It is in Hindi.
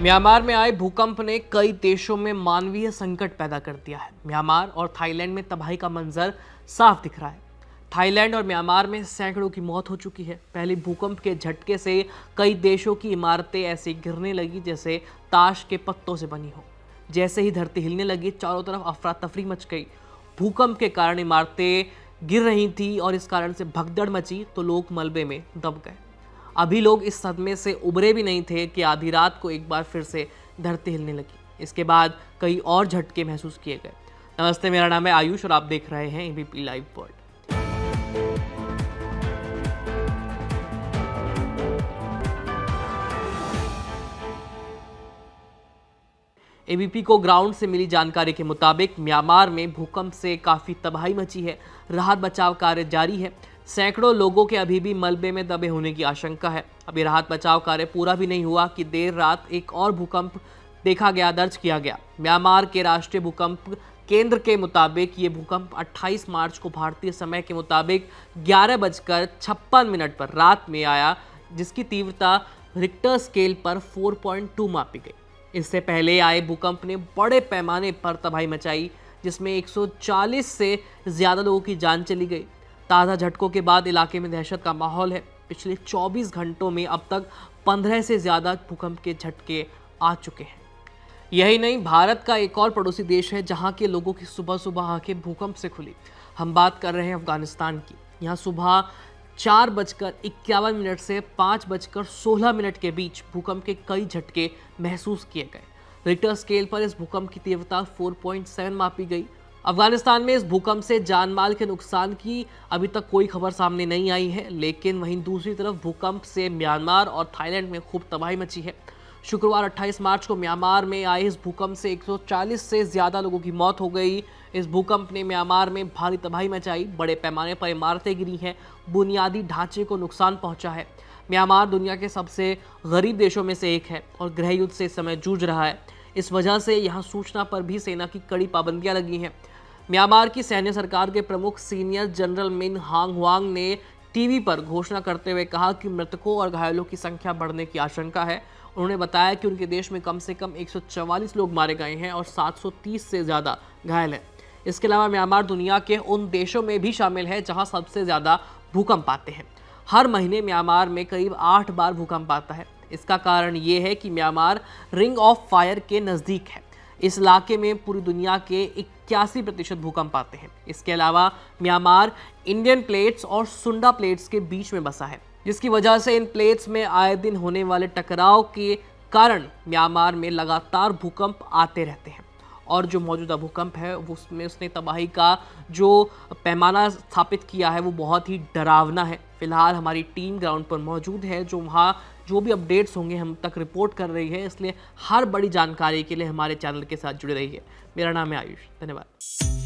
म्यांमार में आए भूकंप ने कई देशों में मानवीय संकट पैदा कर दिया है। म्यांमार और थाईलैंड में तबाही का मंजर साफ दिख रहा है। थाईलैंड और म्यांमार में सैकड़ों की मौत हो चुकी है। पहले भूकंप के झटके से कई देशों की इमारतें ऐसे गिरने लगी जैसे ताश के पत्तों से बनी हो। जैसे ही धरती हिलने लगी, चारों तरफ अफरा तफरी मच गई। भूकंप के कारण इमारतें गिर रही थी और इस कारण से भगदड़ मची तो लोग मलबे में दब गए। अभी लोग इस सदमे से उबरे भी नहीं थे कि आधी रात को एक बार फिर से धरती हिलने लगी। इसके बाद कई और झटके महसूस किए गए। नमस्ते, मेरा नाम है आयुष और आप देख रहे हैं एबीपी लाइव वर्ल्ड। एबीपी को ग्राउंड से मिली जानकारी के मुताबिक म्यांमार में भूकंप से काफी तबाही मची है। राहत बचाव कार्य जारी है। सैकड़ों लोगों के अभी भी मलबे में दबे होने की आशंका है। अभी राहत बचाव कार्य पूरा भी नहीं हुआ कि देर रात एक और भूकंप दर्ज किया गया। म्यांमार के राष्ट्रीय भूकंप केंद्र के मुताबिक ये भूकंप 28 मार्च को भारतीय समय के मुताबिक 11:56 पर रात में आया, जिसकी तीव्रता रिक्टर स्केल पर 4.2 मापी गई। इससे पहले आए भूकंप ने बड़े पैमाने पर तबाही मचाई, जिसमें 140 से ज्यादा लोगों की जान चली गई। ताज़ा झटकों के बाद इलाके में दहशत का माहौल है। पिछले 24 घंटों में अब तक 15 से ज़्यादा भूकंप के झटके आ चुके हैं। यही नहीं, भारत का एक और पड़ोसी देश है जहां के लोगों की सुबह सुबह आंखें भूकंप से खुली। हम बात कर रहे हैं अफगानिस्तान की। यहाँ सुबह 4:51 से 5:16 के बीच भूकंप के कई झटके महसूस किए गए। रिक्टर स्केल पर इस भूकंप की तीव्रता 4.7 मापी गई। अफगानिस्तान में इस भूकंप से जानमाल के नुकसान की अभी तक कोई खबर सामने नहीं आई है, लेकिन वहीं दूसरी तरफ भूकंप से म्यांमार और थाईलैंड में खूब तबाही मची है। शुक्रवार 28 मार्च को म्यांमार में आए इस भूकंप से 140 से ज़्यादा लोगों की मौत हो गई। इस भूकंप ने म्यांमार में भारी तबाही मचाई। बड़े पैमाने पर इमारतें गिरी हैं, बुनियादी ढांचे को नुकसान पहुंचा है। म्यांमार दुनिया के सबसे गरीब देशों में से एक है और गृह युद्ध से इस समय जूझ रहा है। इस वजह से यहाँ सूचना पर भी सेना की कड़ी पाबंदियां लगी हैं। म्यांमार की सैन्य सरकार के प्रमुख senior general Min Hong Huang ने टीवी पर घोषणा करते हुए कहा कि मृतकों और घायलों की संख्या बढ़ने की आशंका है। उन्होंने बताया कि उनके देश में कम से कम 144 लोग मारे गए हैं और 730 से ज़्यादा घायल हैं। इसके अलावा म्यांमार दुनिया के उन देशों में भी शामिल है जहां सबसे ज़्यादा भूकंप आते हैं। हर महीने म्यांमार में करीब 8 बार भूकंप आता है। इसका कारण ये है कि म्यांमार रिंग ऑफ फायर के नज़दीक है। इस इलाके में पूरी दुनिया के 81% भूकंप आते हैं। इसके अलावा म्यांमार इंडियन प्लेट्स और सुंडा प्लेट्स के बीच में बसा है, जिसकी वजह से इन प्लेट्स में आए दिन होने वाले टकराव के कारण म्यांमार में लगातार भूकंप आते रहते हैं। और जो मौजूदा भूकंप है उसने तबाही का जो पैमाना स्थापित किया है वो बहुत ही डरावना है। फिलहाल हमारी टीम ग्राउंड पर मौजूद है, जो वहाँ जो भी अपडेट्स होंगे हम तक रिपोर्ट कर रही है। इसलिए हर बड़ी जानकारी के लिए हमारे चैनल के साथ जुड़े रहिए। मेरा नाम है आयुष। धन्यवाद।